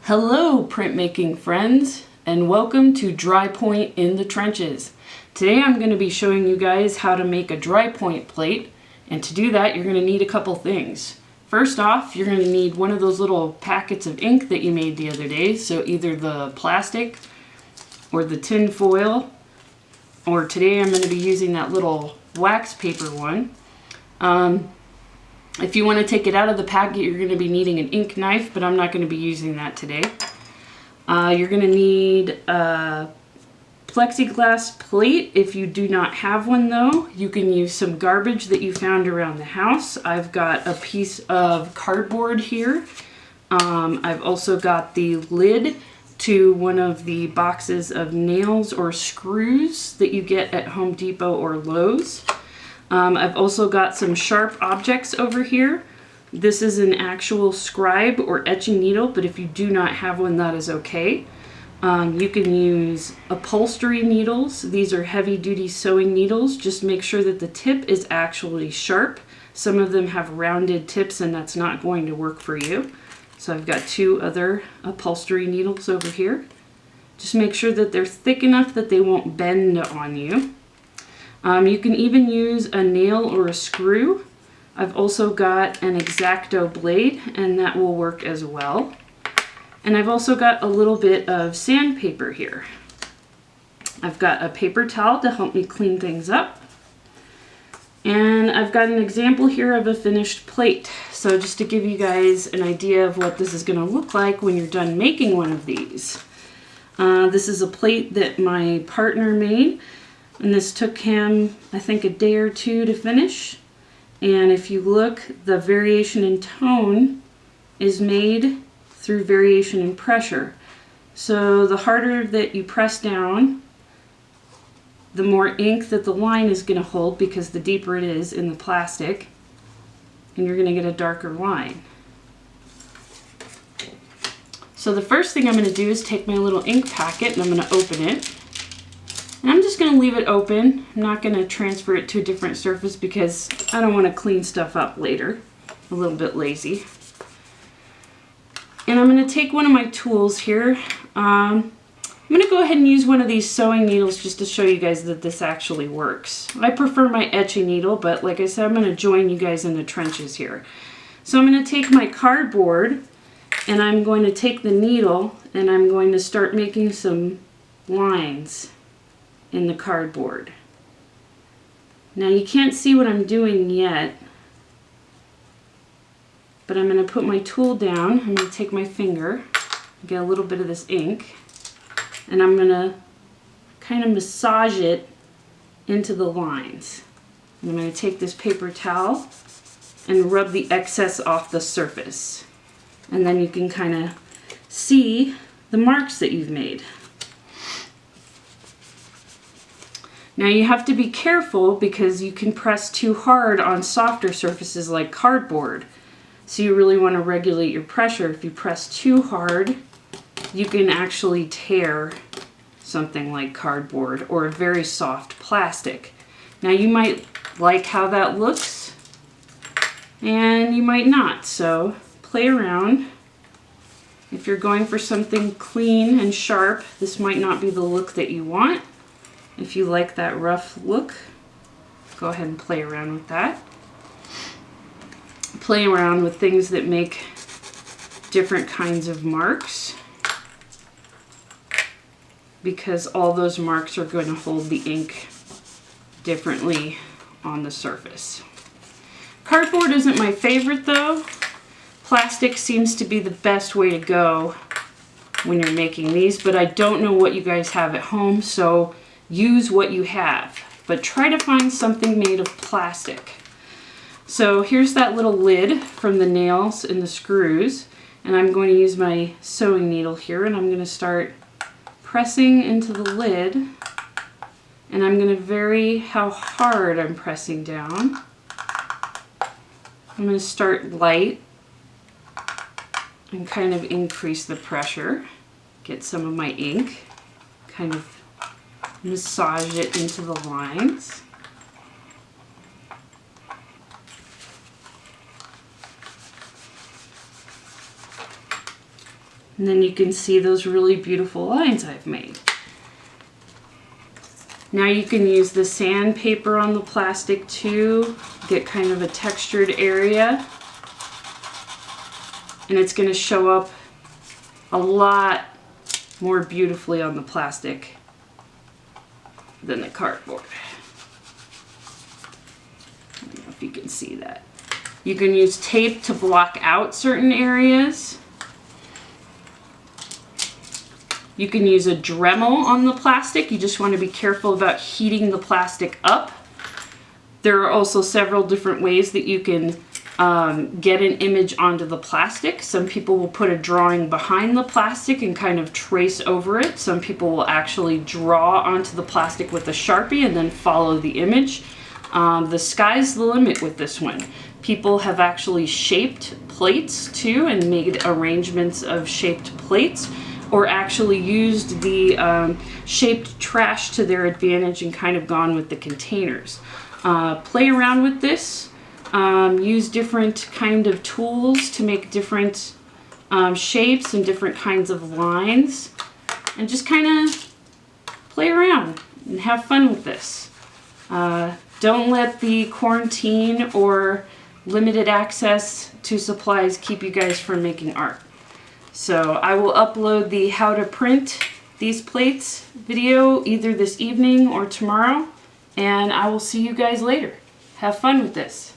Hello printmaking friends, and welcome to Drypoint in the Trenches. Today I'm going to be showing you guys how to make a Drypoint plate, and to do that you're going to need a couple things. First off, you're going to need one of those little packets of ink that you made the other day, so either the plastic or the tin foil, or today I'm going to be using that little wax paper one. If you want to take it out of the packet, you're going to be needing an ink knife, but I'm not going to be using that today. You're going to need a plexiglass plate. If you do not have one though, you can use some garbage that you found around the house. I've got a piece of cardboard here. I've also got the lid to one of the boxes of nails or screws that you get at Home Depot or Lowe's. I've also got some sharp objects over here. This is an actual scribe or etching needle, but if you do not have one, that is okay. You can use upholstery needles. These are heavy-duty sewing needles. Just make sure that the tip is actually sharp. Some of them have rounded tips, and that's not going to work for you. So I've got two other upholstery needles over here. Just make sure that they're thick enough that they won't bend on you. You can even use a nail or a screw. I've also got an X-Acto blade, and that will work as well. And I've also got a little bit of sandpaper here. I've got a paper towel to help me clean things up. And I've got an example here of a finished plate. So just to give you guys an idea of what this is going to look like when you're done making one of these. This is a plate that my partner made. And this took him, I think, a day or two to finish. And if you look, the variation in tone is made through variation in pressure. So the harder that you press down, the more ink that the line is going to hold, because the deeper it is in the plastic, and you're going to get a darker line. So the first thing I'm going to do is take my little ink packet and I'm going to open it. And I'm just going to leave it open. I'm not going to transfer it to a different surface because I don't want to clean stuff up later. I'm a little bit lazy. And I'm going to take one of my tools here. I'm going to go ahead and use one of these sewing needles just to show you guys that this actually works. I prefer my etching needle, but like I said, I'm going to join you guys in the trenches here. So I'm going to take my cardboard and I'm going to take the needle and I'm going to start making some lines in the cardboard. Now you can't see what I'm doing yet, but I'm going to put my tool down. I'm going to take my finger, get a little bit of this ink, and I'm going to kind of massage it into the lines. And I'm going to take this paper towel and rub the excess off the surface. And then you can kind of see the marks that you've made. Now you have to be careful because you can press too hard on softer surfaces like cardboard. So you really want to regulate your pressure. If you press too hard, you can actually tear something like cardboard or a very soft plastic. Now you might like how that looks and you might not, so play around. If you're going for something clean and sharp, this might not be the look that you want. If you like that rough look, go ahead and play around with that. Play around with things that make different kinds of marks, because all those marks are going to hold the ink differently on the surface. Cardboard isn't my favorite though. Plastic seems to be the best way to go when you're making these, but I don't know what you guys have at home, so use what you have, but try to find something made of plastic. So here's that little lid from the nails and the screws, and I'm going to use my sewing needle here and I'm going to start pressing into the lid, and I'm going to vary how hard I'm pressing down. I'm going to start light and kind of increase the pressure, get some of my ink, kind of massage it into the lines. And then you can see those really beautiful lines I've made. Now you can use the sandpaper on the plastic too, get kind of a textured area. And it's going to show up a lot more beautifully on the plastic than the cardboard. I don't know if you can see that. You can use tape to block out certain areas. You can use a Dremel on the plastic. You just want to be careful about heating the plastic up. There are also several different ways that you can get an image onto the plastic. Some people will put a drawing behind the plastic and kind of trace over it. Some people will actually draw onto the plastic with a Sharpie and then follow the image. The sky's the limit with this one. People have actually shaped plates too and made arrangements of shaped plates, or actually used the shaped trash to their advantage and kind of gone with the containers. Play around with this. Use different kind of tools to make different shapes and different kinds of lines, and just kind of play around and have fun with this. Don't let the quarantine or limited access to supplies keep you guys from making art. So I will upload the how to print these plates video either this evening or tomorrow, and I will see you guys later. Have fun with this.